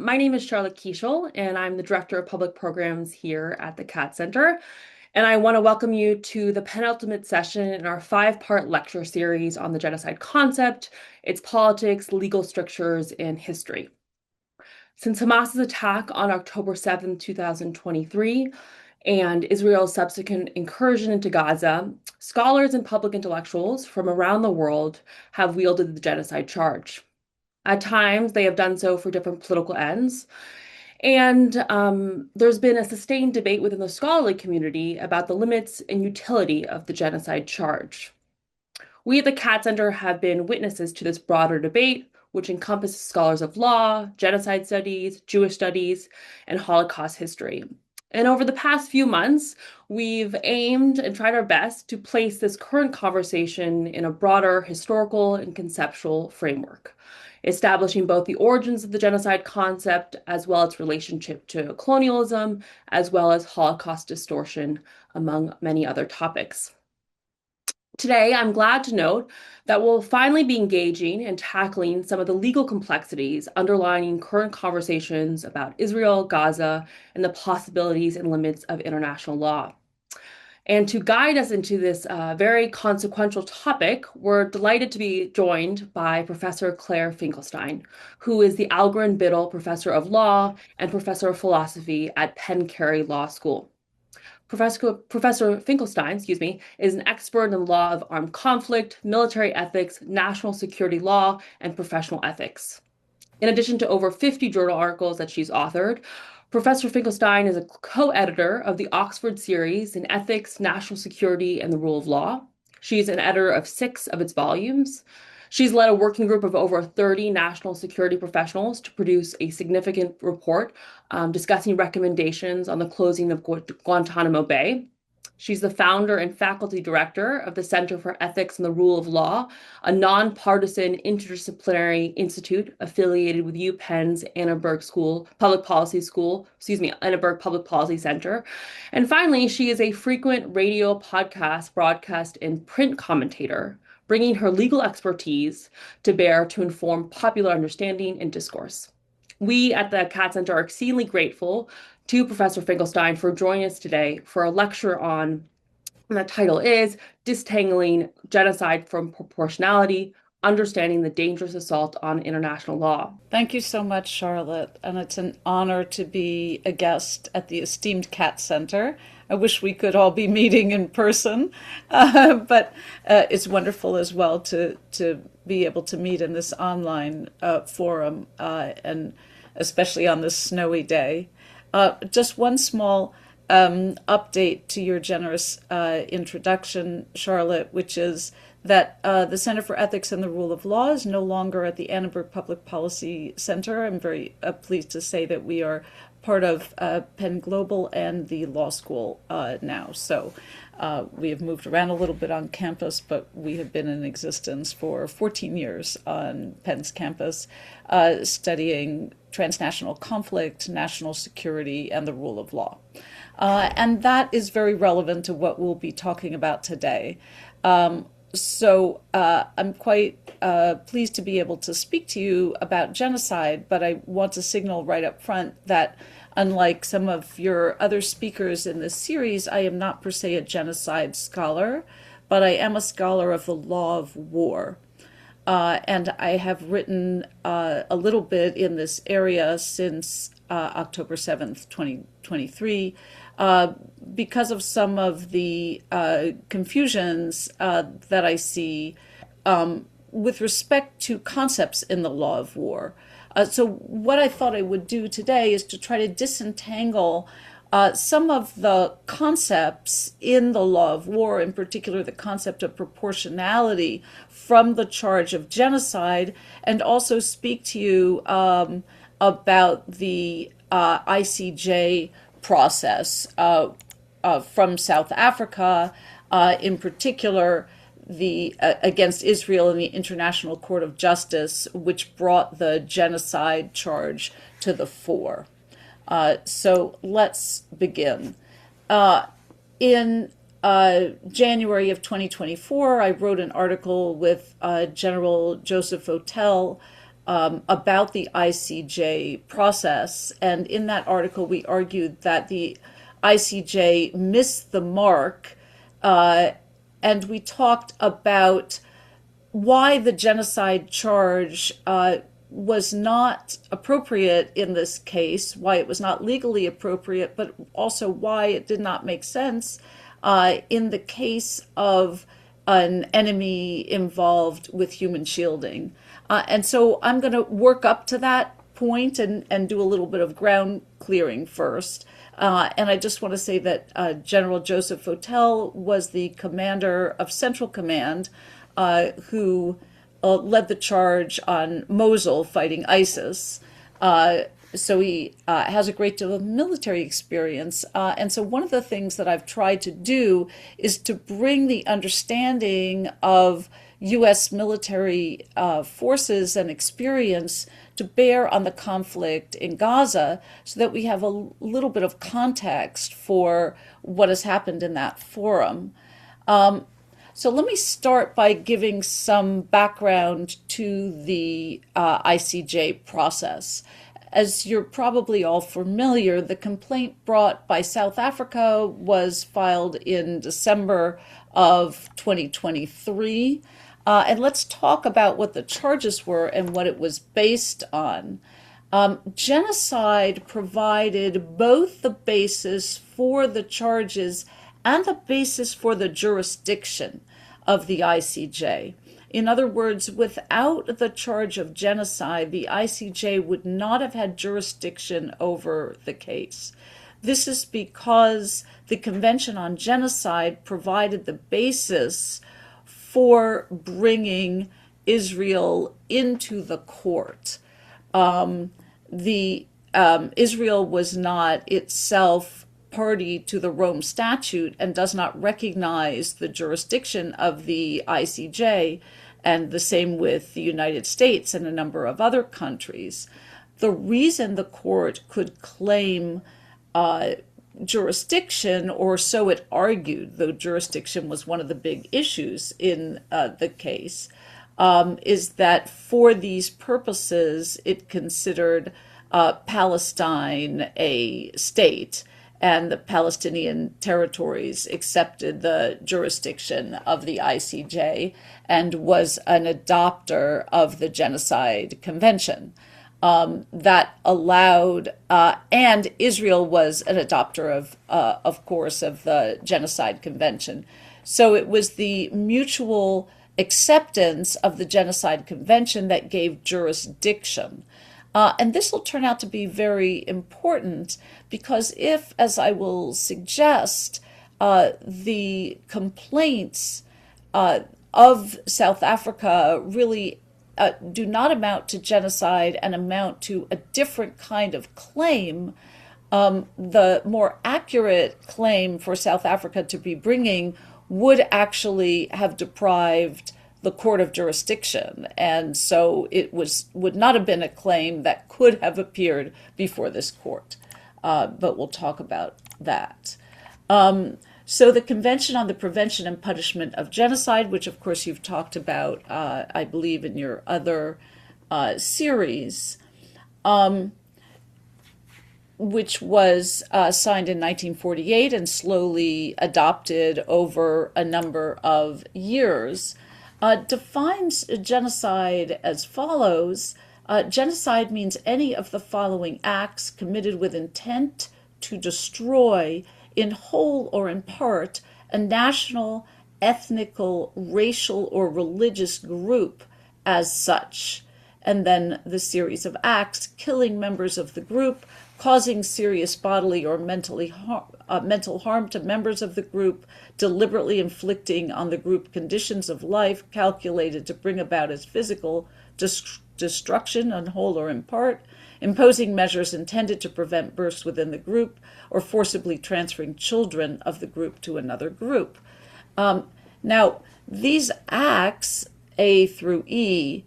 My name is Charlotte Kieshel, and I'm the Director of Public Programs here at the CAT Center. And I want to welcome you to the penultimate session in our five-part lecture series on the genocide concept, its politics, legal strictures, and history. Since Hamas's attack on October 7, 2023, and Israel's subsequent incursion into Gaza, scholars and public intellectuals from around the world have wielded the genocide charge. At times, they have done so for different political ends. And there's been a sustained debate within the scholarly community about the limits and utility of the genocide charge. We at the CAT Center have been witnesses to this broader debate, which encompasses scholars of law, genocide studies, Jewish studies, and Holocaust history. And over the past few months, we've aimed and tried our best to place this current conversation in a broader historical and conceptual framework, establishing both the origins of the genocide concept as well as its relationship to colonialism, as well as Holocaust distortion, among many other topics. Today, I'm glad to note that we'll finally be engaging and tackling some of the legal complexities underlying current conversations about Israel, Gaza, and the possibilities and limits of international law. And to guide us into this very consequential topic, we're delighted to be joined by Professor Claire Finkelstein, who is the Algren Biddle Professor of Law and Professor of Philosophy at Penn Carey Law School. Professor Finkelstein, is an expert in the law of armed conflict, military ethics, national security law, and professional ethics. In addition to over 50 journal articles that she's authored, Professor Finkelstein is a co-editor of the Oxford series in Ethics, National Security, and the Rule of Law. She's an editor of 6 of its volumes. She's led a working group of over 30 national security professionals to produce a significant report discussing recommendations on the closing of Guantanamo Bay. She's the founder and faculty director of the Center for Ethics and the Rule of Law, a nonpartisan interdisciplinary institute affiliated with UPenn's Annenberg Public Policy Center. And finally, she is a frequent radio, podcast, broadcast, and print commentator, bringing her legal expertise to bear to inform popular understanding and discourse. We at the CAT Center are exceedingly grateful to Professor Finkelstein for joining us today for a lecture on, and the title is Disentangling Genocide from Proportionality, Understanding the Dangerous Assault on International Law. Thank you so much, Charlotte, and it's an honor to be a guest at the esteemed CAT Center. I wish we could all be meeting in person, but it's wonderful as well to be able to meet in this online forum, and especially on this snowy day. Just one small update to your generous introduction, Charlotte, which is that the Center for Ethics and the Rule of Law is no longer at the Annenberg Public Policy Center. I'm very pleased to say that we are part of Penn Global and the law school now. So we have moved around a little bit on campus, but we have been in existence for 14 years on Penn's campus, studying transnational conflict, national security, and the rule of law. And that is very relevant to what we'll be talking about today. So I'm quite pleased to be able to speak to you about genocide, but I want to signal right up front that unlike some of your other speakers in this series, I am not per se a genocide scholar, but I am a scholar of the law of war. And I have written a little bit in this area since October 7th, 2023, because of some of the confusions that I see with respect to concepts in the law of war. So what I thought I would do today is to try to disentangle some of the concepts in the law of war, in particular the concept of proportionality, from the charge of genocide, and also speak to you about the ICJ process from South Africa, in particular the against Israel in the International Court of Justice, which brought the genocide charge to the fore. So let's begin. In January of 2024, I wrote an article with General Joseph Votel about the ICJ process. And in that article, we argued that the ICJ missed the mark, and we talked about why the genocide charge was not appropriate in this case, why it was not legally appropriate, but also why it did not make sense in the case of an enemy involved with human shielding. And so I'm going to work up to that point and do a little bit of ground clearing first. And I just want to say that General Joseph Votel was the commander of Central Command, who led the charge on Mosul fighting ISIS. So he has a great deal of military experience. And so one of the things that I've tried to do is to bring the understanding of U.S. military forces and experience to bear on the conflict in Gaza so that we have a little bit of context for what has happened in that forum. So let me start by giving some background to the ICJ process. As you're probably all familiar, the complaint brought by South Africa was filed in December of 2023. And let's talk about what the charges were and what it was based on. Genocide provided both the basis for the charges and the basis for the jurisdiction of the ICJ. In other words, without the charge of genocide, the ICJ would not have had jurisdiction over the case. This is because the Convention on Genocide provided the basis for bringing Israel into the court. Israel was not itself party to the Rome Statute and does not recognize the jurisdiction of the ICJ, and the same with the United States and a number of other countries. The reason the court could claim jurisdiction, or so it argued, though jurisdiction was one of the big issues in the case, is that for these purposes it considered Palestine a state, and the Palestinian territories accepted the jurisdiction of the ICJ and was an adopter of the Genocide Convention. That allowed, and Israel was an adopter of course, of the Genocide Convention. So it was the mutual acceptance of the Genocide Convention that gave jurisdiction. And this will turn out to be very important because if, as I will suggest, the complaints of South Africa really do not amount to genocide and amount to a different kind of claim, the more accurate claim for South Africa to be bringing would actually have deprived the court of jurisdiction, and so it would not have been a claim that could have appeared before this court. But we'll talk about that. So the Convention on the Prevention and Punishment of Genocide, which of course you've talked about, I believe, in your other series, which was signed in 1948 and slowly adopted over a number of years, defines genocide as follows. Genocide means any of the following acts committed with intent to destroy, in whole or in part, a national, ethnical, racial, or religious group as such. And then the series of acts, killing members of the group, causing serious bodily or mental harm to members of the group, deliberately inflicting on the group conditions of life calculated to bring about its physical destruction in whole or in part, imposing measures intended to prevent births within the group, or forcibly transferring children of the group to another group. Now, these acts, A through E,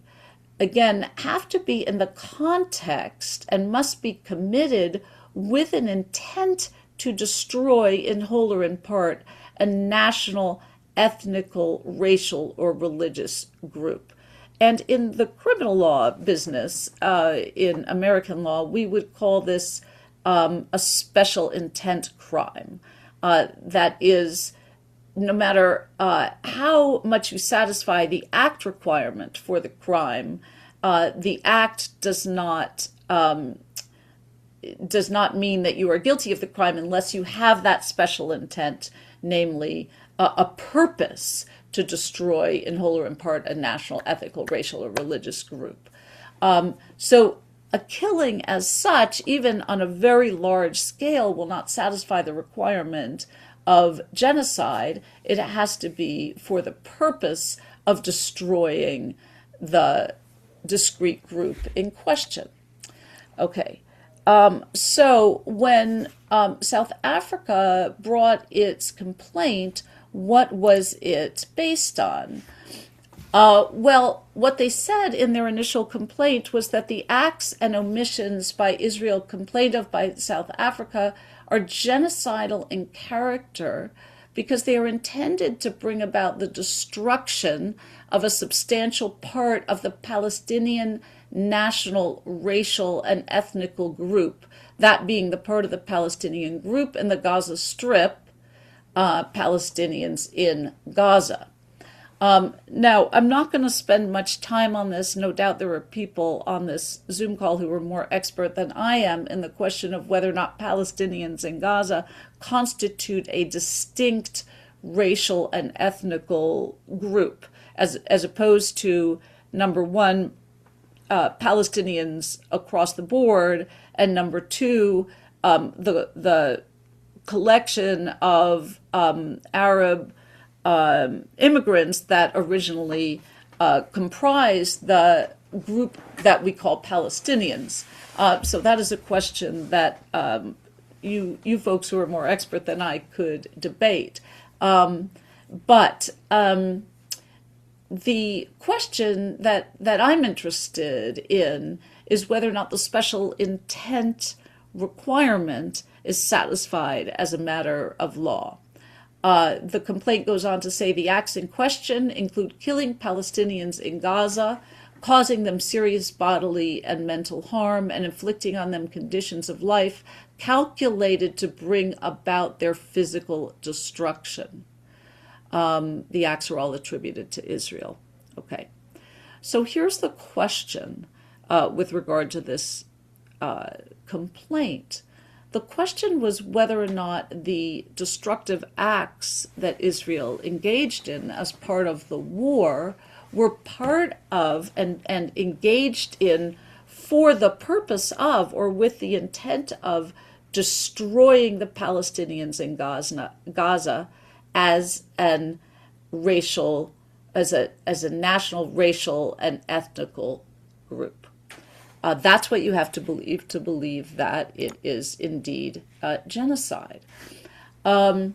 again, have to be in the context and must be committed with an intent to destroy, in whole or in part, a national, ethnical, racial, or religious group. And in the criminal law business, in American law, we would call this a special intent crime. That is, no matter how much you satisfy the act requirement for the crime, the act does not mean that you are guilty of the crime unless you have that special intent, namely a purpose to destroy in whole or in part a national, ethnical, racial, or religious group. So a killing as such, even on a very large scale, will not satisfy the requirement of genocide. It has to be for the purpose of destroying the discrete group in question. Okay. So when South Africa brought its complaint, what was it based on? Well, what they said in their initial complaint was that the acts and omissions by Israel complained of by South Africa are genocidal in character because they are intended to bring about the destruction of a substantial part of the Palestinian national, racial, and ethnical group, that being the part of the Palestinian group in the Gaza Strip, Palestinians in Gaza. Now, I'm not going to spend much time on this. No doubt there are people on this Zoom call who are more expert than I am in the question of whether or not Palestinians in Gaza constitute a distinct racial and ethnical group, as opposed to, number one, Palestinians across the board, and number two, the collection of Arab immigrants that originally comprised the group that we call Palestinians. So that is a question that you folks who are more expert than I could debate. But the question that I'm interested in is whether or not the special intent requirement is satisfied as a matter of law. The complaint goes on to say the acts in question include killing Palestinians in Gaza, causing them serious bodily and mental harm, and inflicting on them conditions of life calculated to bring about their physical destruction. The acts are all attributed to Israel. Okay. So here's the question with regard to this complaint. The question was whether or not the destructive acts that Israel engaged in as part of the war were part of and engaged in for the purpose of or with the intent of destroying the Palestinians in Gaza as an racial, as a national, racial, and ethnical group. That's what you have to believe that it is indeed genocide. South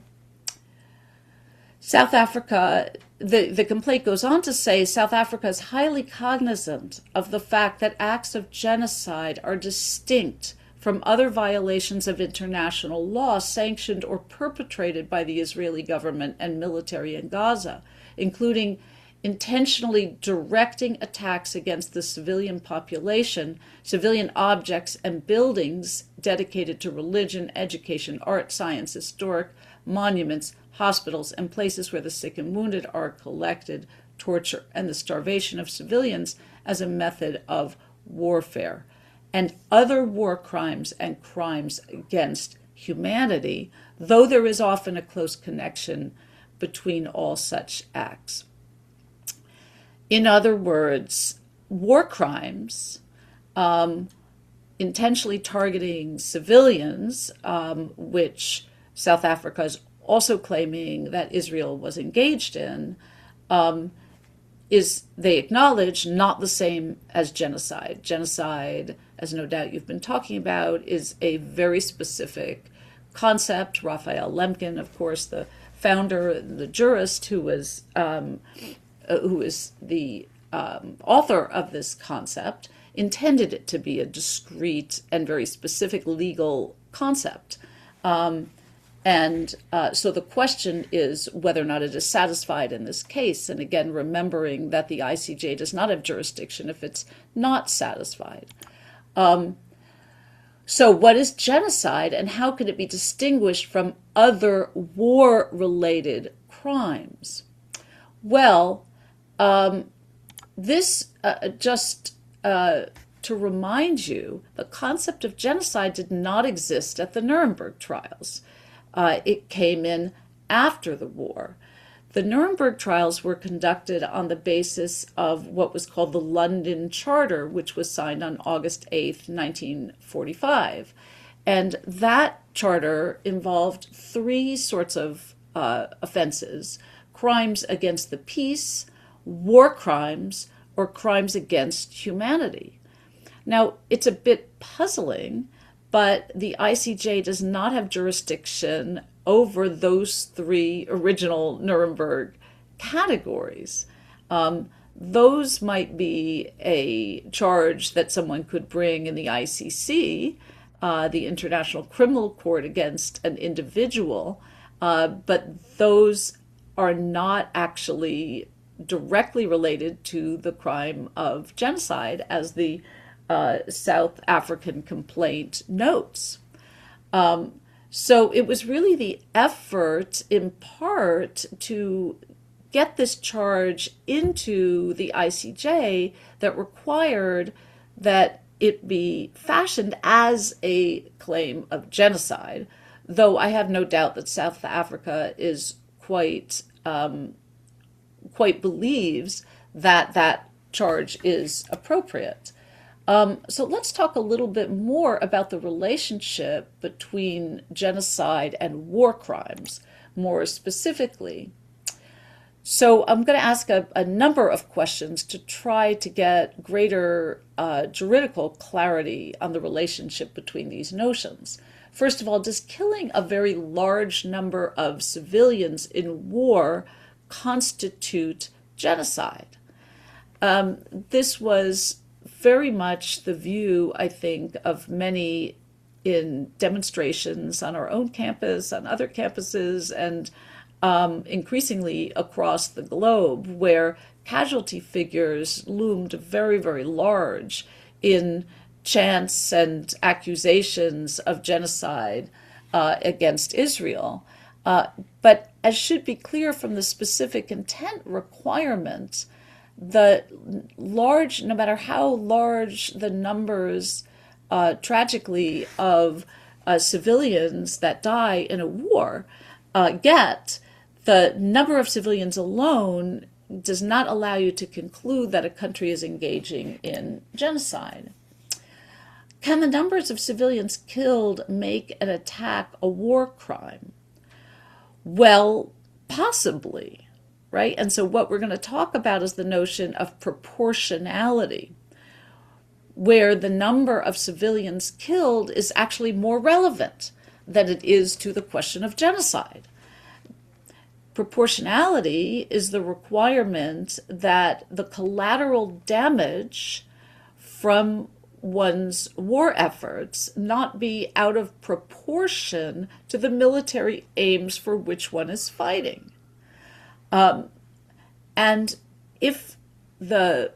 Africa, the complaint goes on to say South Africa is highly cognizant of the fact that acts of genocide are distinct from other violations of international law sanctioned or perpetrated by the Israeli government and military in Gaza, including intentionally directing attacks against the civilian population, civilian objects and buildings dedicated to religion, education, art, science, historic monuments, hospitals, and places where the sick and wounded are collected, torture, and the starvation of civilians as a method of warfare, and other war crimes and crimes against humanity, though there is often a close connection between all such acts. In other words, war crimes, intentionally targeting civilians, which South Africa is also claiming that Israel was engaged in, is, they acknowledge, not the same as genocide. Genocide, as no doubt you've been talking about, is a very specific concept. Raphael Lemkin, of course, the founder, the jurist who is the author of this concept, intended it to be a discrete and very specific legal concept. And so the question is whether or not it is satisfied in this case. And again, remembering that the ICJ does not have jurisdiction if it's not satisfied. So what is genocide, and how can it be distinguished from other war-related crimes? Well, this just to remind you, the concept of genocide did not exist at the Nuremberg trials. It came in after the war. The Nuremberg trials were conducted on the basis of what was called the London Charter, which was signed on August 8th, 1945. And that charter involved three sorts of offenses: crimes against the peace, war crimes, or crimes against humanity. Now, it's a bit puzzling, but the ICJ does not have jurisdiction over those three original Nuremberg categories. Those might be a charge that someone could bring in the ICC, the International Criminal Court, against an individual, but those are not actually directly related to the crime of genocide, as the South African complaint notes. So it was really the effort, in part, to get this charge into the ICJ that required that it be fashioned as a claim of genocide, though I have no doubt that South Africa is quite believes that that charge is appropriate. So let's talk a little bit more about the relationship between genocide and war crimes, more specifically. So I'm going to ask a number of questions to try to get greater juridical clarity on the relationship between these notions. First of all, does killing a very large number of civilians in war constitute genocide? This was very much the view, I think, of many in demonstrations on our own campus, on other campuses, and increasingly across the globe, where casualty figures loomed very, very large in chants and accusations of genocide against Israel. But as should be clear from the specific intent requirement, the large, no matter how large the numbers, tragically, of civilians that die in a war get, the number of civilians alone does not allow you to conclude that a country is engaging in genocide. Can the numbers of civilians killed make an attack a war crime? Well, possibly, right? And so what we're going to talk about is the notion of proportionality, where the number of civilians killed is actually more relevant than it is to the question of genocide. Proportionality is the requirement that the collateral damage from one's war efforts not be out of proportion to the military aims for which one is fighting. And if the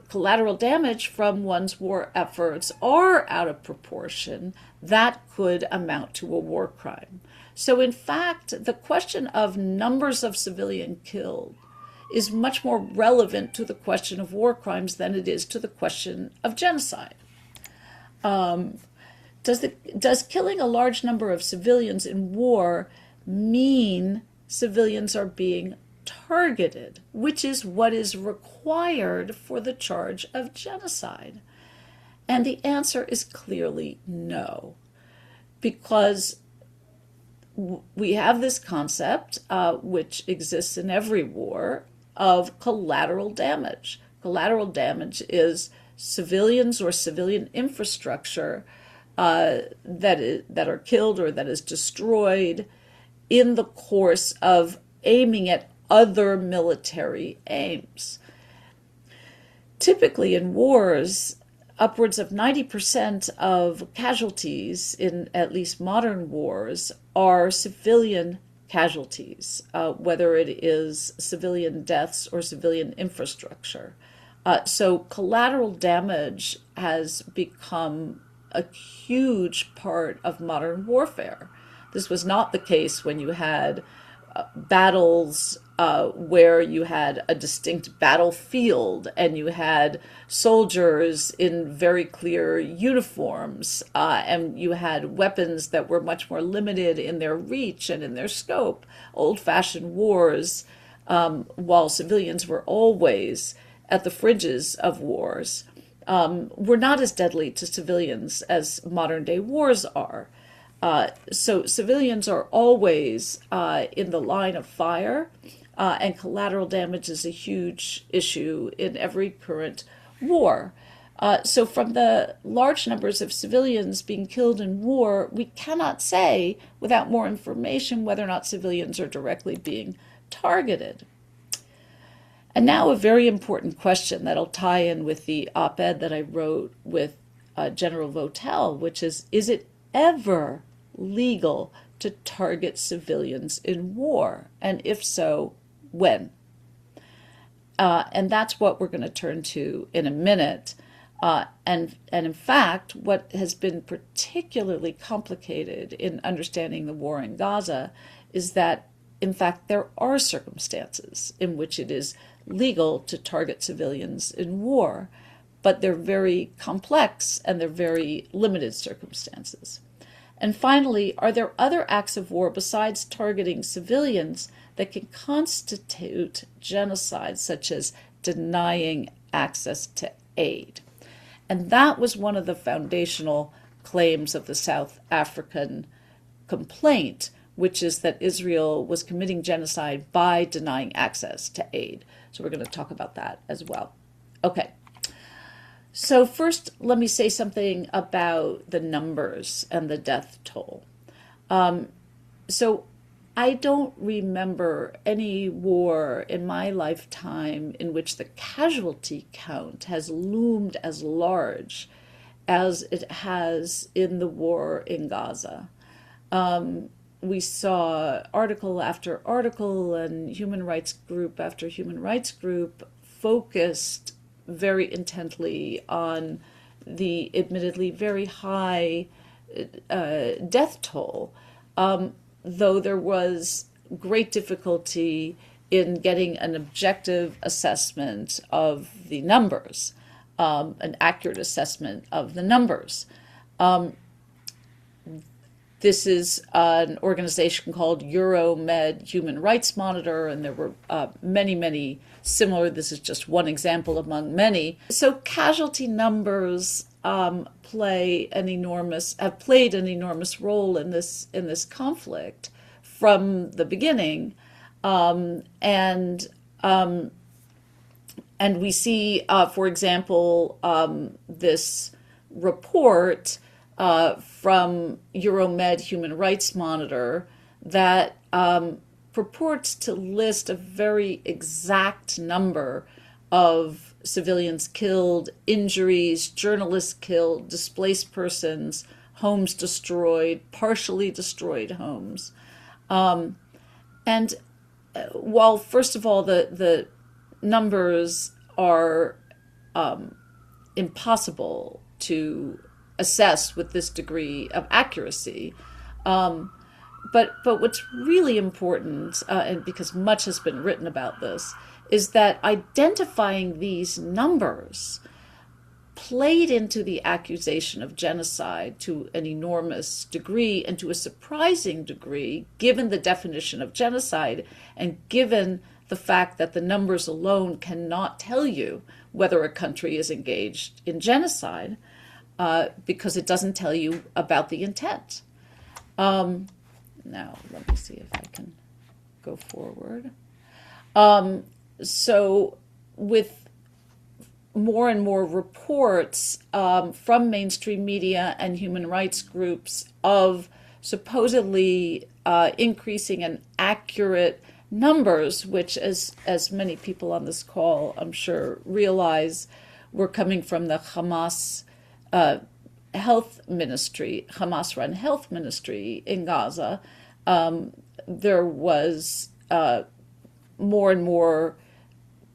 collateral damage from one's war efforts are out of proportion, that could amount to a war crime. So in fact, the question of numbers of civilians killed is much more relevant to the question of war crimes than it is to the question of genocide. Does killing a large number of civilians in war mean civilians are being targeted, which is what is required for the charge of genocide? And the answer is clearly no, because we have this concept, which exists in every war, of collateral damage. Collateral damage is civilians or civilian infrastructure that are killed or that is destroyed in the course of aiming at other military aims. Typically in wars, upwards of 90% of casualties in at least modern wars are civilian casualties, whether it is civilian deaths or civilian infrastructure. So collateral damage has become a huge part of modern warfare. This was not the case when you had battles where you had a distinct battlefield and you had soldiers in very clear uniforms, and you had weapons that were much more limited in their reach and in their scope. Old-fashioned wars, while civilians were always at the fringes of wars, were not as deadly to civilians as modern-day wars are. So civilians are always in the line of fire, and collateral damage is a huge issue in every current war. So from the large numbers of civilians being killed in war, we cannot say without more information whether or not civilians are directly being targeted. And now a very important question that'll tie in with the op-ed that I wrote with General Votel, which is it ever legal to target civilians in war? And if so, when? And that's what we're going to turn to in a minute. And in fact, what has been particularly complicated in understanding the war in Gaza is that, in fact, there are circumstances in which it is legal to target civilians in war, but they're very complex and they're very limited circumstances. And finally, are there other acts of war besides targeting civilians that can constitute genocide, such as denying access to aid? And that was one of the foundational claims of the South African complaint, which is that Israel was committing genocide by denying access to aid. So we're going to talk about that as well. Okay. So first, let me say something about the numbers and the death toll. So I don't remember any war in my lifetime in which the casualty count has loomed as large as it has in the war in Gaza. We saw article after article and human rights group after human rights group focused very intently on the admittedly very high death toll, though there was great difficulty in getting an objective assessment of the numbers, an accurate assessment of the numbers. This is an organization called Euromed Human Rights Monitor, and there were many, many similar. This is just one example among many. So casualty numbers have played an enormous role in this conflict from the beginning, and we see, for example, this report from Euromed Human Rights Monitor that purports to list a very exact number of civilians killed, injuries, journalists killed, displaced persons, homes destroyed, partially destroyed homes. And while, first of all, the numbers are impossible to assess with this degree of accuracy. But what's really important, and because much has been written about this, is that identifying these numbers played into the accusation of genocide to an enormous degree and to a surprising degree, given the definition of genocide and given the fact that the numbers alone cannot tell you whether a country is engaged in genocide. Because it doesn't tell you about the intent. Now, let me see if I can go forward. So with more and more reports from mainstream media and human rights groups of supposedly increasing and accurate numbers, which as many people on this call, I'm sure, realize, were coming from the Hamas health ministry, Hamas-run health ministry in Gaza, there was more and more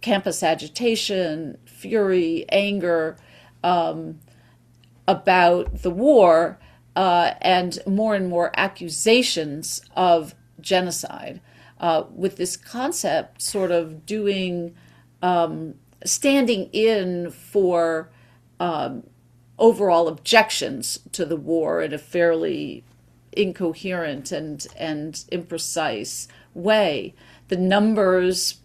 campus agitation, fury, anger about the war, and more accusations of genocide, with this concept sort of standing in for overall objections to the war in a fairly incoherent and imprecise way. The numbers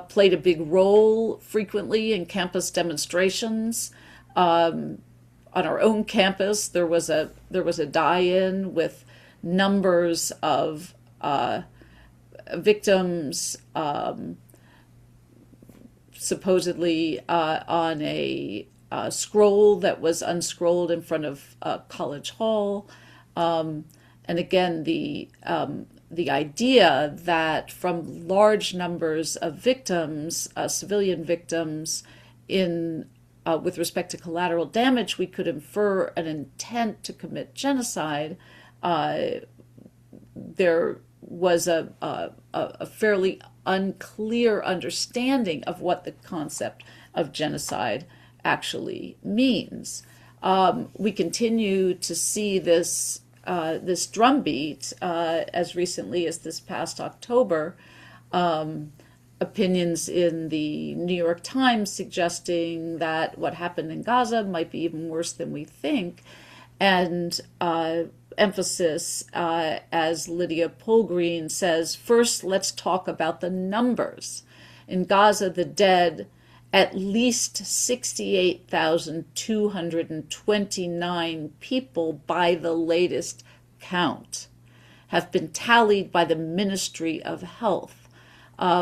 played a big role frequently in campus demonstrations. On our own campus, there was a die-in with numbers of victims, supposedly on a scroll that was unscrolled in front of College Hall. And again, the idea that from large numbers of victims, civilian victims, with respect to collateral damage, we could infer an intent to commit genocide. There was a fairly unclear understanding of what the concept of genocide actually means. We continue to see this drumbeat as recently as this past October. Opinions in the New York Times suggesting that what happened in Gaza might be even worse than we think, and emphasis, as Lydia Polgreen says, first let's talk about the numbers. In Gaza, the dead, at least 68,229 people by the latest count, have been tallied by the Ministry of Health,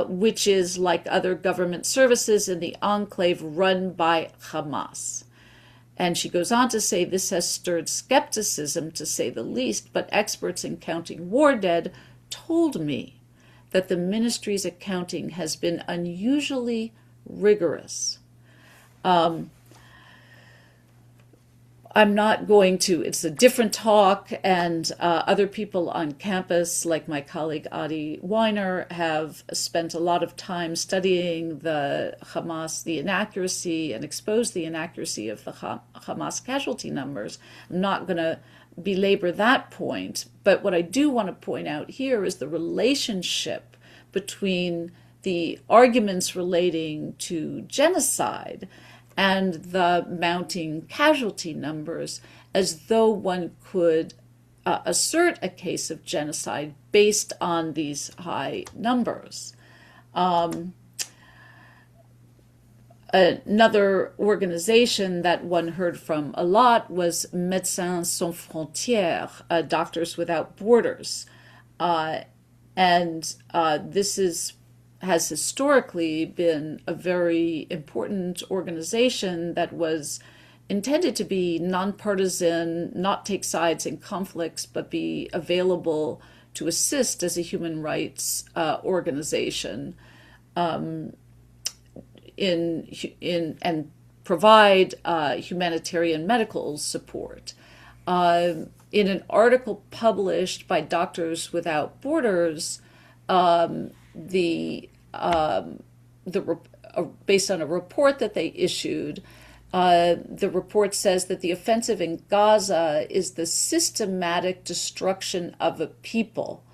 which is like other government services in the enclave run by Hamas. And she goes on to say this has stirred skepticism, to say the least, but experts in counting war dead told me that the ministry's accounting has been unusually rigorous. I'm not going to, it's a different talk, and other people on campus, like my colleague Adi Weiner, have spent a lot of time studying the Hamas, the inaccuracy, and exposed the inaccuracy of the Hamas casualty numbers. I'm not going to belabor that point, but what I do want to point out here is the relationship between the arguments relating to genocide and the mounting casualty numbers, as though one could assert a case of genocide based on these high numbers. Another organization that one heard from a lot was Médecins Sans Frontières, Doctors Without Borders. This has historically been a very important organization that was intended to be nonpartisan, not take sides in conflicts, but be available to assist as a human rights organization and provide humanitarian medical support. In an article published by Doctors Without Borders, based on a report that they issued, the report says that the offensive in Gaza is the systematic destruction of a people.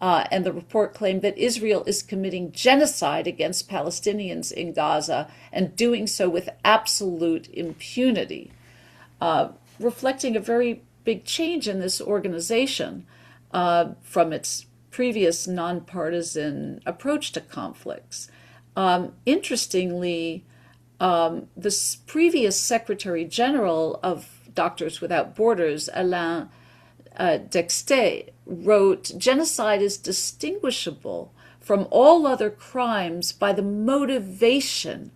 And the report claimed that Israel is committing genocide against Palestinians in Gaza and doing so with absolute impunity, reflecting a very big change in this organization from its previous nonpartisan approach to conflicts. Interestingly, the previous Secretary General of Doctors Without Borders, Alain Dexter, wrote, "Genocide is distinguishable from all other crimes by the motivation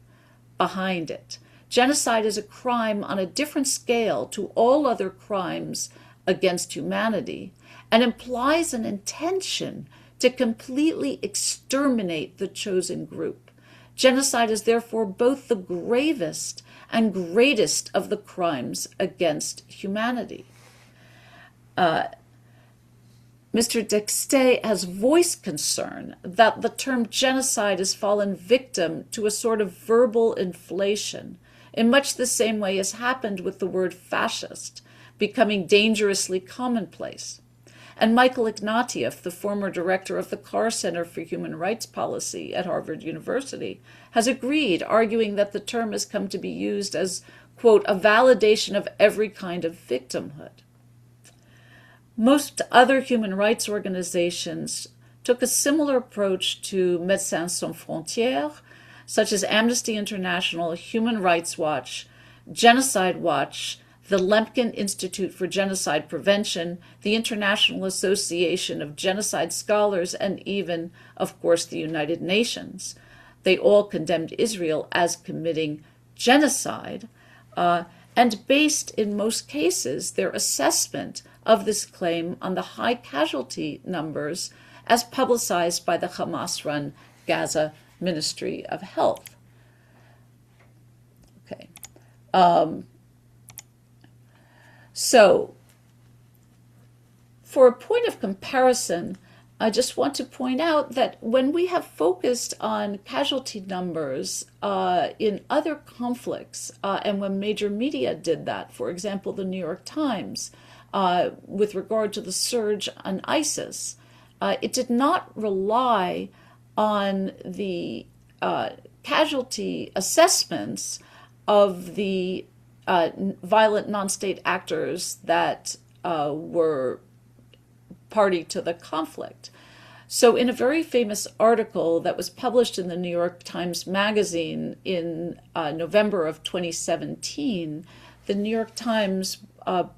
behind it. Genocide is a crime on a different scale to all other crimes against humanity, and implies an intention to completely exterminate the chosen group. Genocide is therefore both the gravest and greatest of the crimes against humanity. Mr. Dexter has voiced concern that the term genocide has fallen victim to a sort of verbal inflation, in much the same way as happened with the word fascist, becoming dangerously commonplace. And Michael Ignatieff, the former director of the Carr Center for Human Rights Policy at Harvard University, has agreed, arguing that the term has come to be used as, quote, a validation of every kind of victimhood. Most other human rights organizations took a similar approach to Médecins Sans Frontières, such as Amnesty International, Human Rights Watch, Genocide Watch, the Lemkin Institute for Genocide Prevention, the International Association of Genocide Scholars, and even, of course, the United Nations. They all condemned Israel as committing genocide, and based, in most cases, their assessment of this claim on the high casualty numbers as publicized by the Hamas-run Gaza Ministry of Health. Okay. So, for a point of comparison, I just want to point out that when we have focused on casualty numbers in other conflicts, and when major media did that, for example, the New York Times, with regard to the surge on ISIS, it did not rely on the casualty assessments of the violent non-state actors that were party to the conflict. So in a very famous article that was published in the New York Times Magazine in November of 2017, the New York Times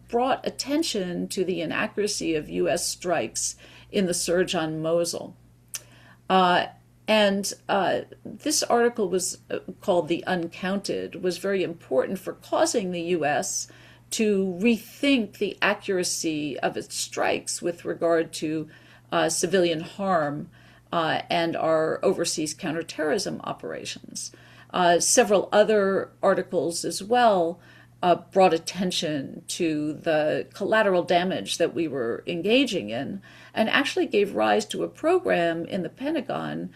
brought attention to the inaccuracy of U.S. strikes in the surge on Mosul. And this article was called The Uncounted, was very important for causing the U.S. to rethink the accuracy of its strikes with regard to civilian harm and our overseas counterterrorism operations. Several other articles as well brought attention to the collateral damage that we were engaging in, and actually gave rise to a program in the Pentagon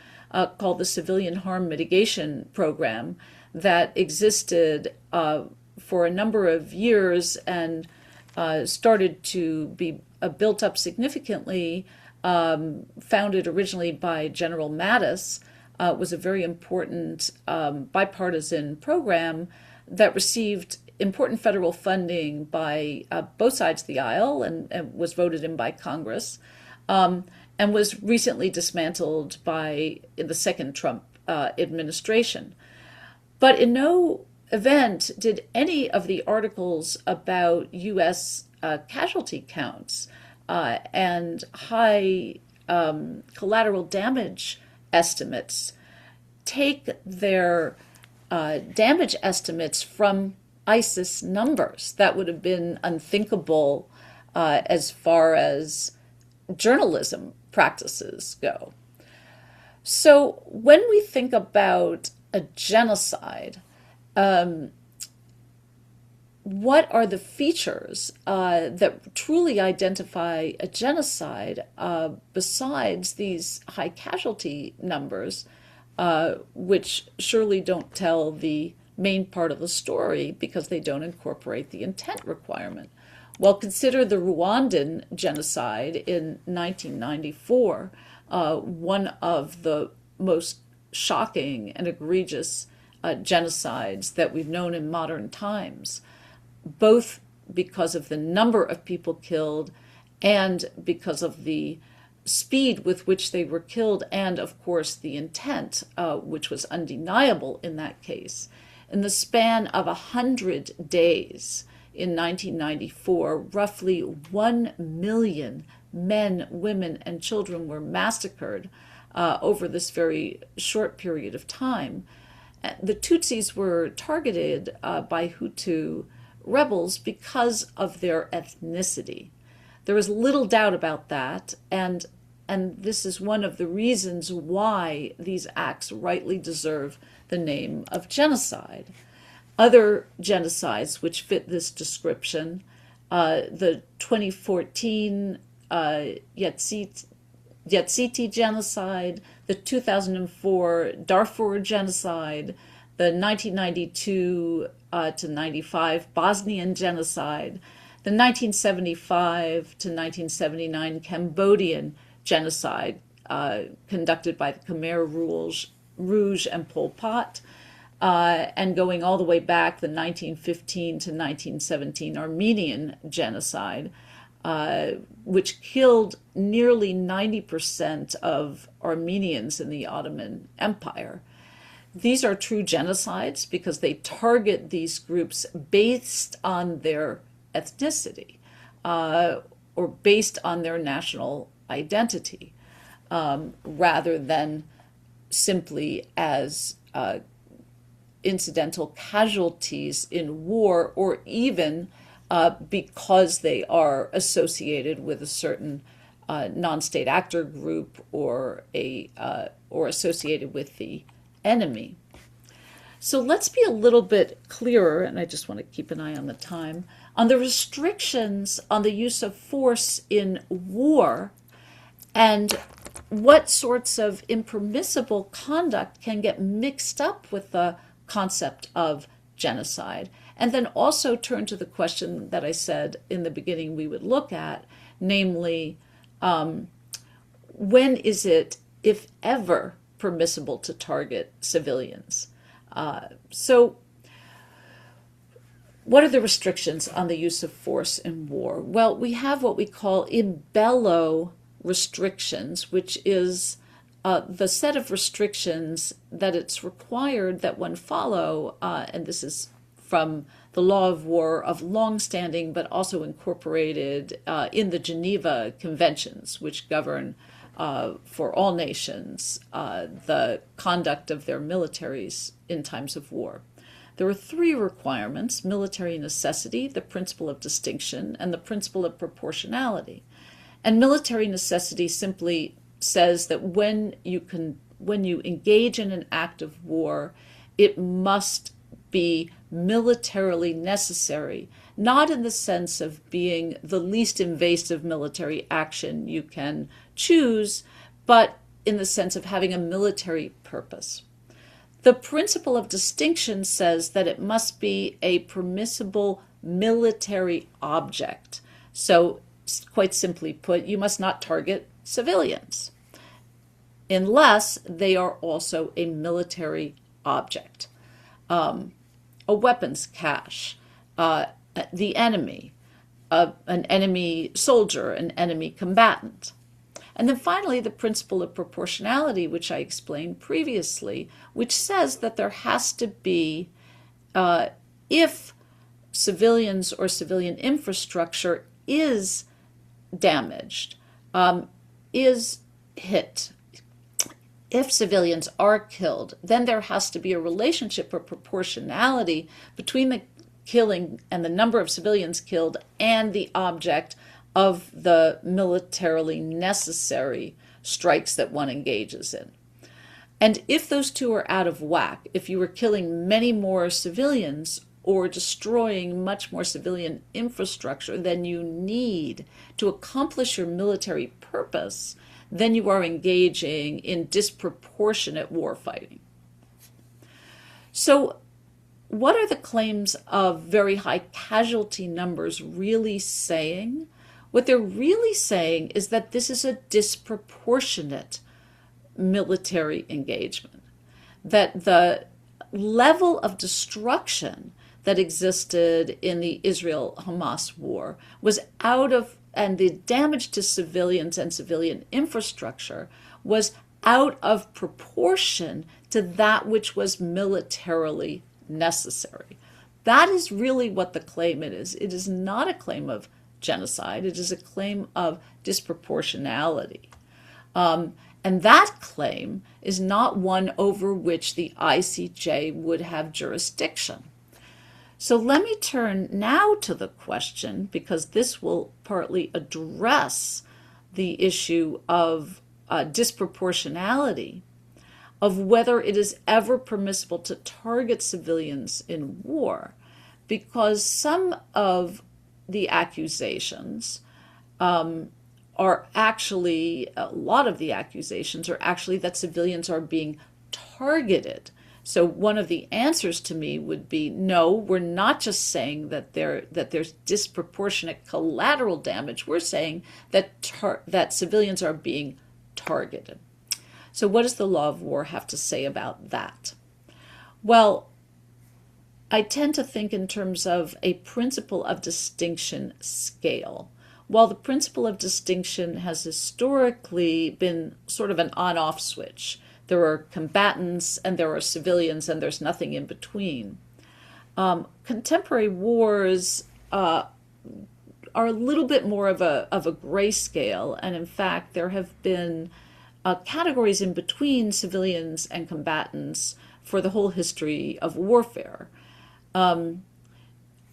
called the Civilian Harm Mitigation Program that existed for a number of years and started to be built up significantly, founded originally by General Mattis, was a very important bipartisan program that received important federal funding by both sides of the aisle and was voted in by Congress, and was recently dismantled in the second Trump administration. But in no event did any of the articles about U.S. Casualty counts and high collateral damage estimates take their damage estimates from ISIS numbers. That would have been unthinkable as far as journalism practices go. So when we think about a genocide, what are the features that truly identify a genocide besides these high casualty numbers, which surely don't tell the main part of the story because they don't incorporate the intent requirement? Well, consider the Rwandan genocide in 1994, one of the most shocking and egregious genocides that we've known in modern times, both because of the number of people killed and because of the speed with which they were killed, and of course the intent, which was undeniable in that case. In the span of 100 days in 1994, roughly 1 million men, women, and children were massacred over this very short period of time. The Tutsis were targeted by Hutu rebels because of their ethnicity. There is little doubt about that, and and this is one of the reasons why these acts rightly deserve the name of genocide. Other genocides which fit this description, the 2014 Yazidi genocide, the 2004 Darfur genocide, the 1992 to 95 Bosnian genocide, the 1975 to 1979 Cambodian genocide conducted by the Khmer Rouge and Pol Pot, and going all the way back, the 1915 to 1917 Armenian genocide, which killed nearly 90% of Armenians in the Ottoman Empire. These are true genocides because they target these groups based on their ethnicity or based on their national identity, rather than simply as incidental casualties in war, or even because they are associated with a certain non-state actor group or associated with the enemy. So let's be a little bit clearer, and I just want to keep an eye on the time, on the restrictions on the use of force in war and what sorts of impermissible conduct can get mixed up with the concept of genocide. And then also turn to the question that I said in the beginning we would look at, namely, when is it, if ever, permissible to target civilians? So what are the restrictions on the use of force in war? Well, we have what we call in bello restrictions, which is the set of restrictions that it's required that one follow, and this is from the law of war of long-standing, but also incorporated in the Geneva Conventions, which govern for all nations the conduct of their militaries in times of war. There are three requirements: military necessity, the principle of distinction, and the principle of proportionality. And military necessity simply says that when you engage in an act of war, it must be militarily necessary, not in the sense of being the least invasive military action you can choose, but in the sense of having a military purpose. The principle of distinction says that it must be a permissible military object. So, quite simply put, you must not target civilians unless they are also a military object. A weapons cache, the enemy, an enemy soldier, an enemy combatant. And then finally, the principle of proportionality, which I explained previously, which says that there has to be, if civilians or civilian infrastructure is damaged, is hit, if civilians are killed, then there has to be a relationship or proportionality between the killing and the number of civilians killed and the object of the militarily necessary strikes that one engages in. And if those two are out of whack, if you are killing many more civilians or destroying much more civilian infrastructure than you need to accomplish your military purpose, then you are engaging in disproportionate warfighting. So what are the claims of very high casualty numbers really saying? What they're really saying is that this is a disproportionate military engagement, that the level of destruction that existed in the Israel-Hamas war was out of, and the damage to civilians and civilian infrastructure was out of proportion to that which was militarily necessary. That is really what the claim is. It is not a claim of genocide. It is a claim of disproportionality. And that claim is not one over which the ICJ would have jurisdiction. So let me turn now to the question, because this will partly address the issue of disproportionality, of whether it is ever permissible to target civilians in war, because some of the accusations are actually, a lot of the accusations are actually that civilians are being targeted. So one of the answers to me would be, no, we're not just saying that there's disproportionate collateral damage. We're saying that civilians are being targeted. So what does the law of war have to say about that? Well, I tend to think in terms of a principle of distinction scale. While the principle of distinction has historically been sort of an on-off switch, there are combatants and there are civilians and there's nothing in between. Contemporary wars are a little bit more of a gray scale, and in fact there have been categories in between civilians and combatants for the whole history of warfare. On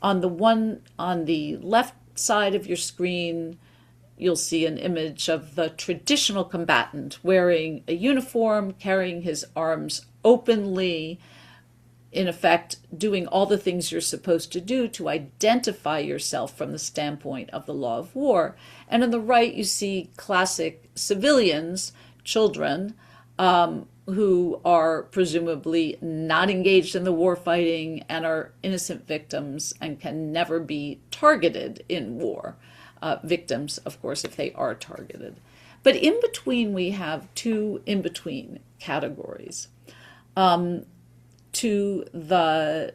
the left side of your screen, you'll see an image of the traditional combatant wearing a uniform, carrying his arms openly, in effect, doing all the things you're supposed to do to identify yourself from the standpoint of the law of war. And on the right, you see classic civilians, children, who are presumably not engaged in the war fighting and are innocent victims and can never be targeted in war. Victims, of course, if they are targeted. But in between, we have two in-between categories. To the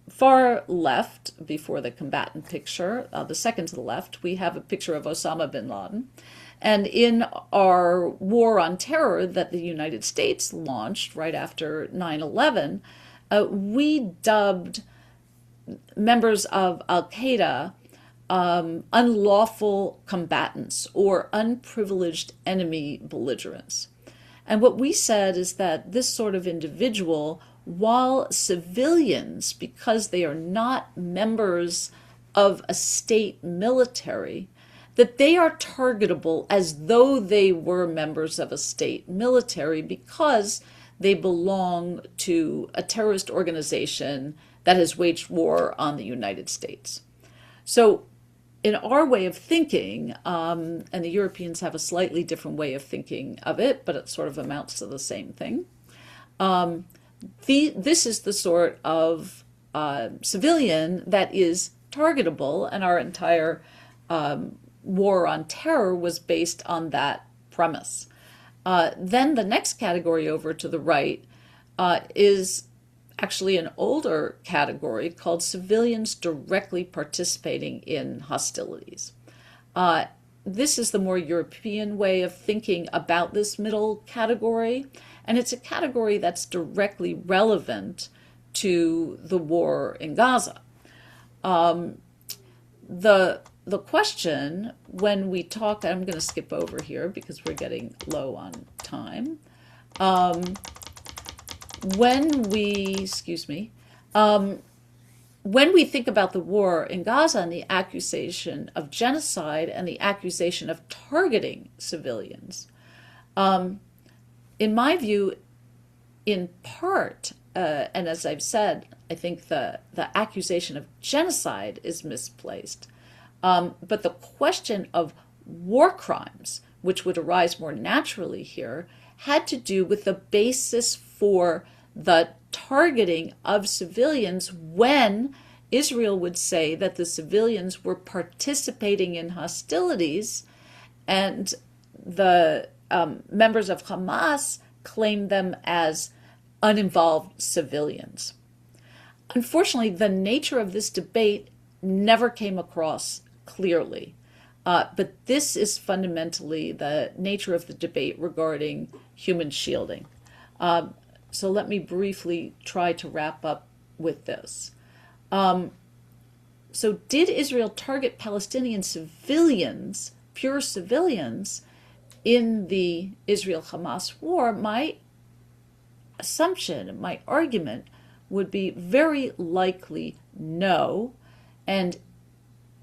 far left, before the combatant picture, the second to the left, we have a picture of Osama bin Laden. And in our war on terror that the United States launched right after 9/11, we dubbed members of Al-Qaeda unlawful combatants or unprivileged enemy belligerents. And what we said is that this sort of individual, while civilians, because they are not members of a state military, that they are targetable as though they were members of a state military because they belong to a terrorist organization that has waged war on the United States. So in our way of thinking, and the Europeans have a slightly different way of thinking of it, but it sort of amounts to the same thing. This is the sort of civilian that is targetable, and our entire war on terror was based on that premise. Then the next category over to the right is actually an older category called civilians directly participating in hostilities. This is the more European way of thinking about this middle category, and it's a category that's directly relevant to the war in Gaza. The question when we talk, I'm going to skip over here because we're getting low on time. When we think about the war in Gaza and the accusation of genocide and the accusation of targeting civilians, in my view, in part, and as I've said, I think the accusation of genocide is misplaced. But the question of war crimes, which would arise more naturally here, had to do with the basis for the targeting of civilians when Israel would say that the civilians were participating in hostilities, and the members of Hamas claimed them as uninvolved civilians. Unfortunately, the nature of this debate never came across clearly. But this is fundamentally the nature of the debate regarding human shielding. So let me briefly try to wrap up with this. So did Israel target Palestinian civilians, pure civilians, in the Israel-Hamas war? My assumption, my argument would be very likely no. And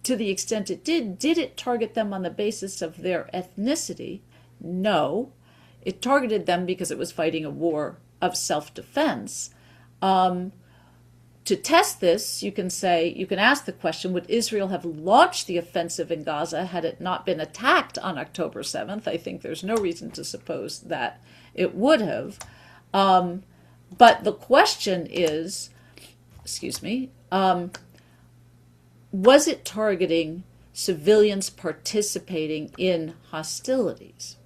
to the extent it did it target them on the basis of their ethnicity? No. It targeted them because it was fighting a war of self-defense. To test this, you can ask the question, would Israel have launched the offensive in Gaza had it not been attacked on October 7th? I think there's no reason to suppose that it would have. But the question is, was it targeting civilians participating in hostilities?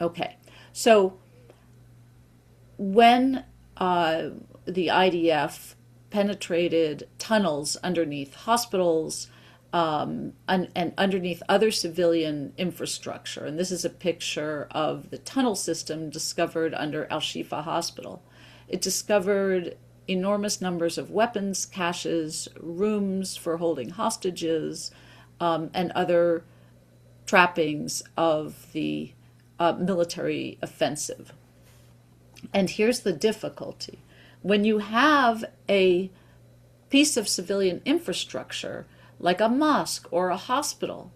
Okay, so when the IDF penetrated tunnels underneath hospitals and underneath other civilian infrastructure, and this is a picture of the tunnel system discovered under Al-Shifa Hospital. It discovered enormous numbers of weapons caches, rooms for holding hostages, and other trappings of the military offensive. And here's the difficulty. When you have a piece of civilian infrastructure, like a mosque or a hospital,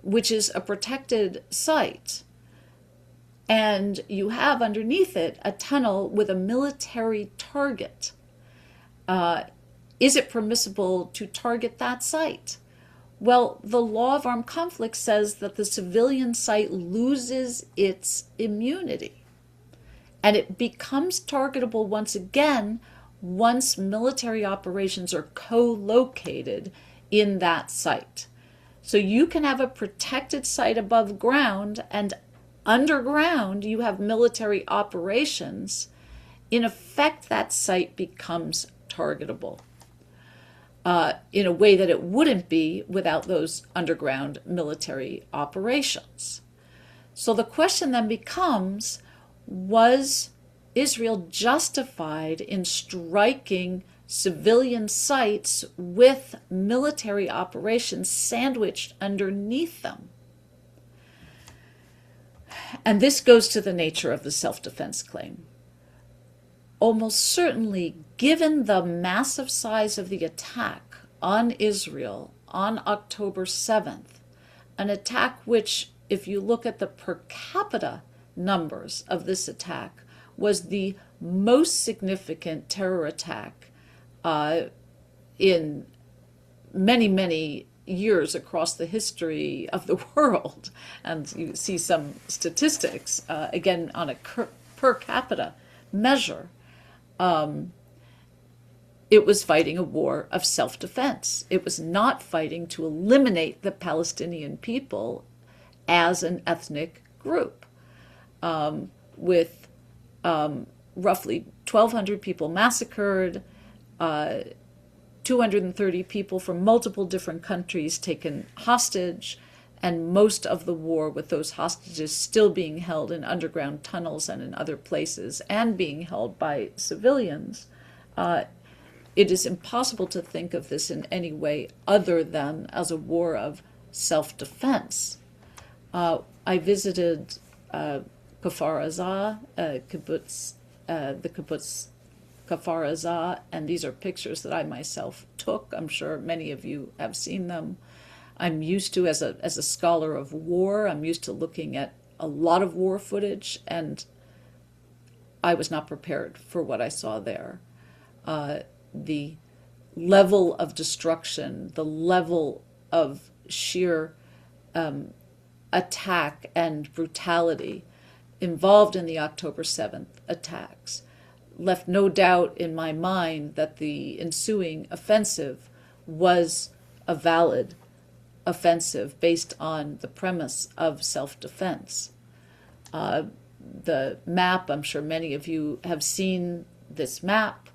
which is a protected site, and you have underneath it a tunnel with a military target, is it permissible to target that site? Well, the law of armed conflict says that the civilian site loses its immunity, and it becomes targetable once again once military operations are co-located in that site. So you can have a protected site above ground, and underground you have military operations. In effect, that site becomes targetable in a way that it wouldn't be without those underground military operations. So the question then becomes, was Israel justified in striking civilian sites with military operations sandwiched underneath them? And this goes to the nature of the self-defense claim. Almost certainly, given the massive size of the attack on Israel on October 7th, an attack which, if you look at the per capita numbers of this attack, was the most significant terror attack in many, many years across the history of the world. And you see some statistics, again, on a per capita measure. It was fighting a war of self-defense. It was not fighting to eliminate the Palestinian people as an ethnic group, with roughly 1,200 people massacred, 230 people from multiple different countries taken hostage, and most of the war with those hostages still being held in underground tunnels and in other places and being held by civilians. It is impossible to think of this in any way other than as a war of self-defense. I visited Kfar Aza, kibbutz, the kibbutz Kfar Aza, and these are pictures that I myself took. I'm sure many of you have seen them. I'm used to, as a scholar of war, I'm used to looking at a lot of war footage, and I was not prepared for what I saw there. The level of destruction, the level of sheer attack and brutality involved in the October 7th attacks left no doubt in my mind that the ensuing offensive was a valid offensive based on the premise of self-defense. The map, I'm sure many of you have seen this map.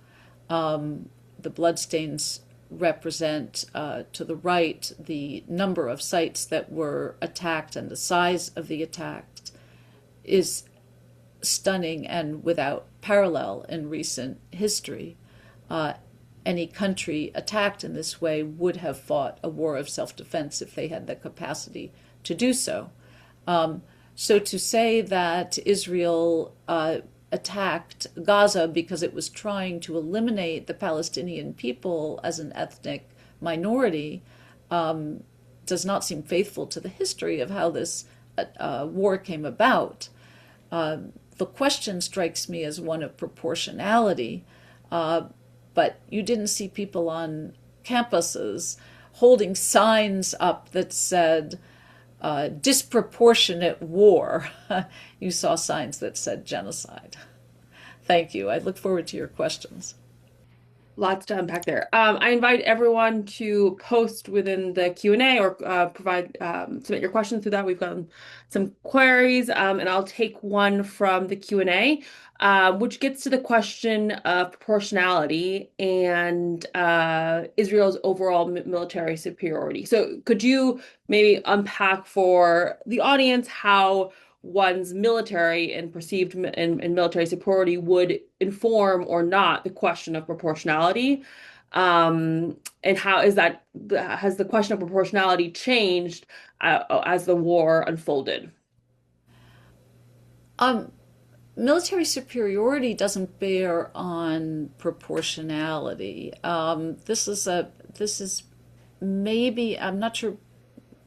The bloodstains represent, to the right, the number of sites that were attacked, and the size of the attack is stunning and without parallel in recent history. Any country attacked in this way would have fought a war of self-defense if they had the capacity to do so. So to say that Israel attacked Gaza because it was trying to eliminate the Palestinian people as an ethnic minority does not seem faithful to the history of how this war came about. The question strikes me as one of proportionality, but you didn't see people on campuses holding signs up that said disproportionate war. You saw signs that said genocide. Thank you. I look forward to your questions. Lots to unpack there. I invite everyone to post within the Q&A or submit your questions through that. We've got some queries, and I'll take one from the Q&A, which gets to the question of proportionality and Israel's overall military superiority. So could you maybe unpack for the audience how one's military and perceived and military superiority would inform or not the question of proportionality? And how is that, has the question of proportionality changed as the war unfolded? Um, Military superiority doesn't bear on proportionality. This is maybe, I'm not sure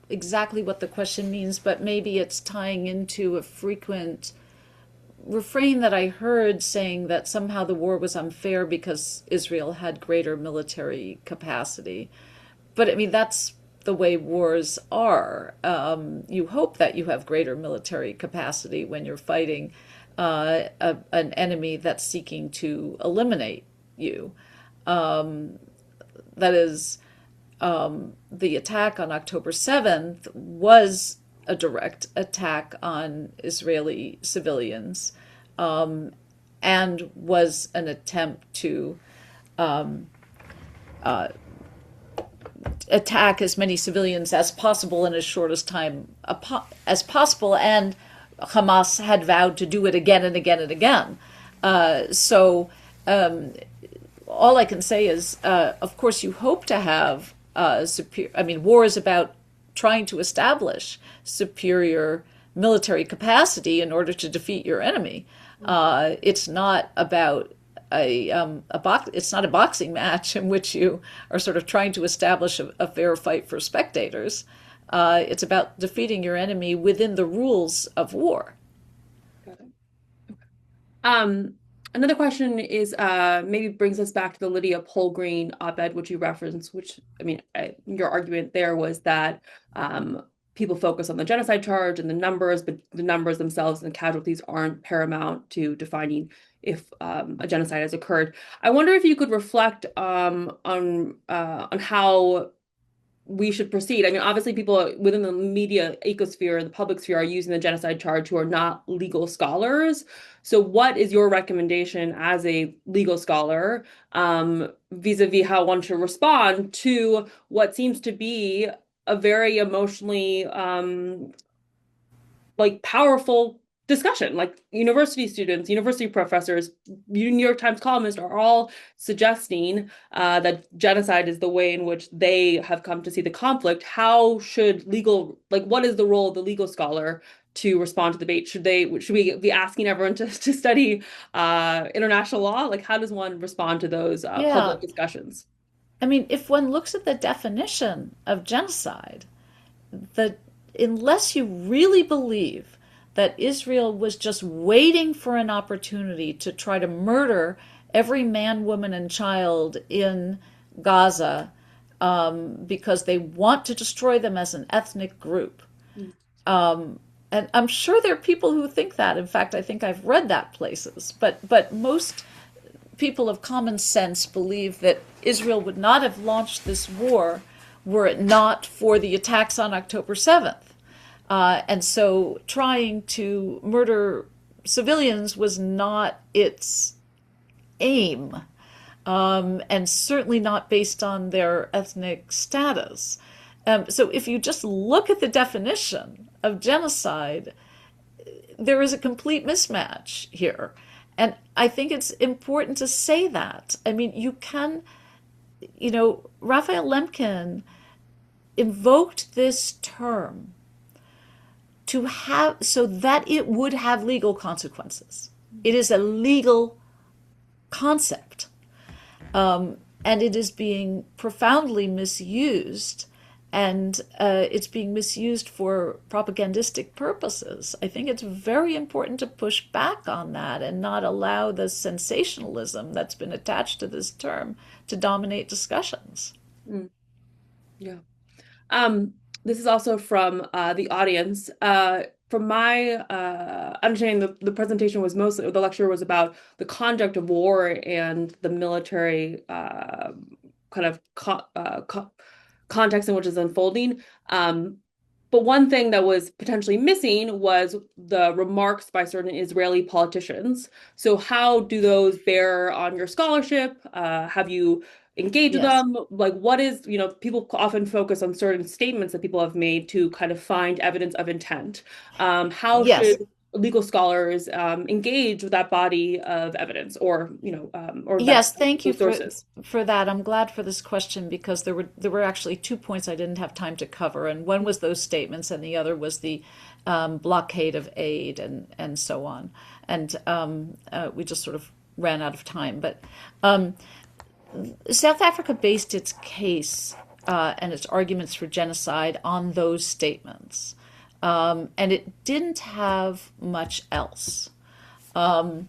exactly what the question means, but maybe it's tying into a frequent refrain that I heard saying that somehow the war was unfair because Israel had greater military capacity. But I mean, that's the way wars are. You hope that you have greater military capacity when you're fighting an enemy that's seeking to eliminate you. That is, the attack on October 7th was a direct attack on Israeli civilians, and was an attempt to attack as many civilians as possible in as short as time as possible. And Hamas had vowed to do it again and again and again. So all I can say is, of course, you hope to have superior. I mean, war is about trying to establish superior military capacity in order to defeat your enemy. It's not about it's not a boxing match in which you are sort of trying to establish a fair fight for spectators. It's about defeating your enemy within the rules of war. Got it. Another question is maybe brings us back to the Lydia Polgreen op-ed, which you referenced, which, I mean, your argument there was that people focus on the genocide charge and the numbers, but the numbers themselves and the casualties aren't paramount to defining if a genocide has occurred. I wonder if you could reflect on how we should proceed. I mean, obviously, people within the media ecosphere, the public sphere, are using the genocide charge who are not legal scholars. So, what is your recommendation as a legal scholar vis-a-vis how one should respond to what seems to be a very emotionally like powerful discussion? Like university students, university professors, New York Times columnists are all suggesting that genocide is the way in which they have come to see the conflict. How should what is the role of the legal scholar to respond to the debate? Should we be asking everyone to study international law? Like, how does one respond to those Yeah. public discussions? I mean, if one looks at the definition of genocide, the unless you really believe that Israel was just waiting for an opportunity to try to murder every man, woman, and child in Gaza, because they want to destroy them as an ethnic group. And I'm sure there are people who think that. In fact, I think I've read that places. But most people of common sense believe that Israel would not have launched this war were it not for the attacks on October 7th. And so trying to murder civilians was not its aim, and certainly not based on their ethnic status. So if you just look at the definition of genocide, there is a complete mismatch here. And I think it's important to say that. I mean, Raphael Lemkin invoked this term to have so that it would have legal consequences. It is a legal concept, and it is being profoundly misused and it's being misused for propagandistic purposes. I think it's very important to push back on that and not allow the sensationalism that's been attached to this term to dominate discussions. Mm, yeah. This is also from the audience. From my understanding, the presentation was mostly, the lecture was about the conduct of war and the military kind of context in which it's unfolding. But one thing that was potentially missing was the remarks by certain Israeli politicians. So, how do those bear on your scholarship? Have you engage with Yes. them? Like, what is, people often focus on certain statements that people have made to kind of find evidence of intent. How Yes. should legal scholars engage with that body of evidence or, or that Yes, thank you those sources? for that. I'm glad for this question because there were actually 2 points I didn't have time to cover, and one was those statements, and the other was the blockade of aid and so on. And we just sort of ran out of time. But South Africa based its case and its arguments for genocide on those statements, and it didn't have much else. And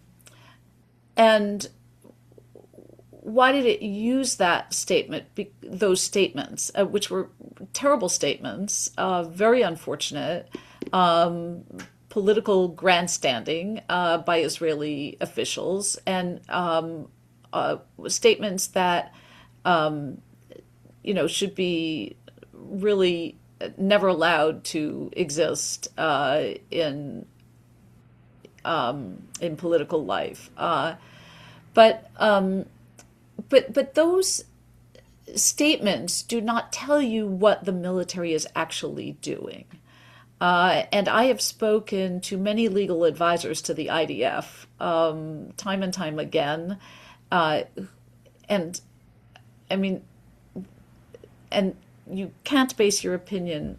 why did it use that statement, those statements, which were terrible statements, very unfortunate, political grandstanding by Israeli officials, and statements that should be really never allowed to exist in political life. But those statements do not tell you what the military is actually doing. And I have spoken to many legal advisors to the IDF time and time again. And I mean, and you can't base your opinion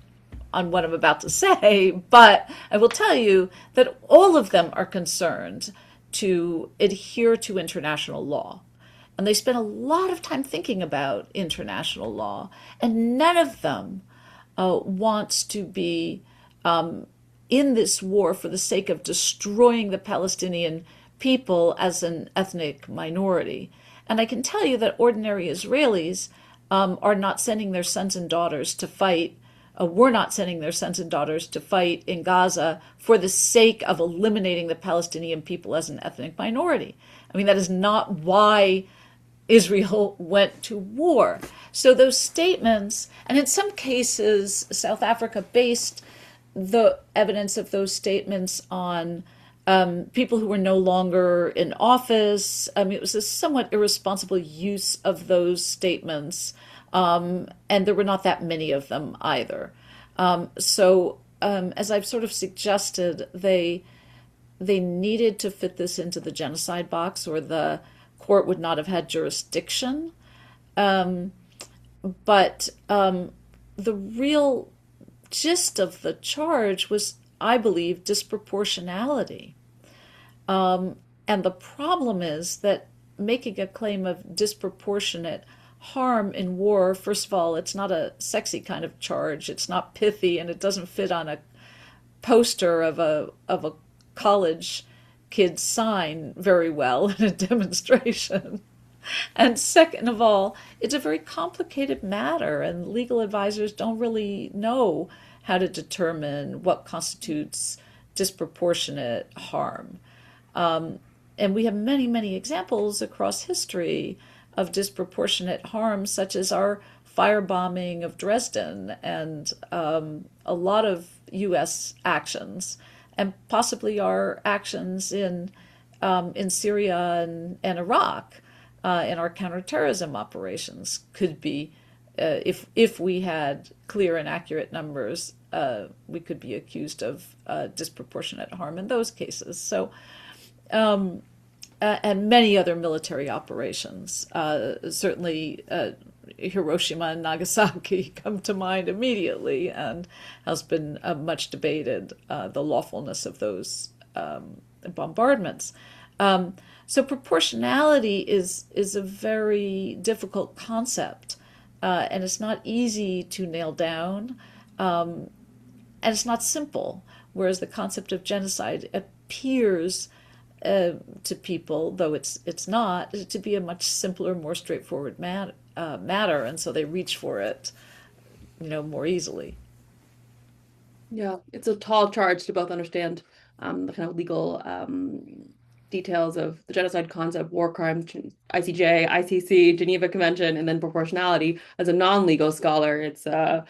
on what I'm about to say, but I will tell you that all of them are concerned to adhere to international law. And they spend a lot of time thinking about international law, and none of them wants to be in this war for the sake of destroying the Palestinian people as an ethnic minority. And I can tell you that ordinary Israelis are not sending their sons and daughters to fight. Were not sending their sons and daughters to fight in Gaza for the sake of eliminating the Palestinian people as an ethnic minority. I mean, that is not why Israel went to war. So those statements, and in some cases, South Africa based the evidence of those statements on people who were no longer in office. I mean, it was a somewhat irresponsible use of those statements, and there were not that many of them either. As I've sort of suggested, they needed to fit this into the genocide box, or the court would not have had jurisdiction. But the real gist of the charge was, I believe, disproportionality. And the problem is that making a claim of disproportionate harm in war, first of all, it's not a sexy kind of charge. It's not pithy, and it doesn't fit on a poster of a college kid's sign very well in a demonstration. And second of all, it's a very complicated matter, and legal advisors don't really know how to determine what constitutes disproportionate harm. And we have many, many examples across history of disproportionate harm, such as our firebombing of Dresden and a lot of U.S. actions, and possibly our actions in Syria and Iraq. In our counterterrorism operations could be, if we had clear and accurate numbers, we could be accused of disproportionate harm in those cases. So, and many other military operations, certainly Hiroshima and Nagasaki come to mind immediately, and has been much debated, the lawfulness of those bombardments. So proportionality is a very difficult concept and it's not easy to nail down, and it's not simple. Whereas the concept of genocide appears to people, though it's not, to be a much simpler, more straightforward matter, and so they reach for it, more easily. Yeah, it's a tall charge to both understand the kind of legal details of the genocide concept, war crimes, ICJ, ICC, Geneva Convention, and then proportionality. As a non-legal scholar, it's a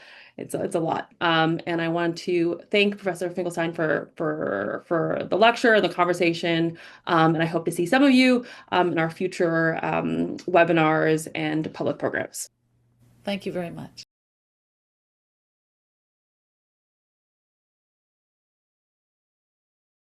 lot. And I want to thank Professor Finkelstein for the lecture and the conversation. And I hope to see some of you in our future webinars and public programs. Thank you very much.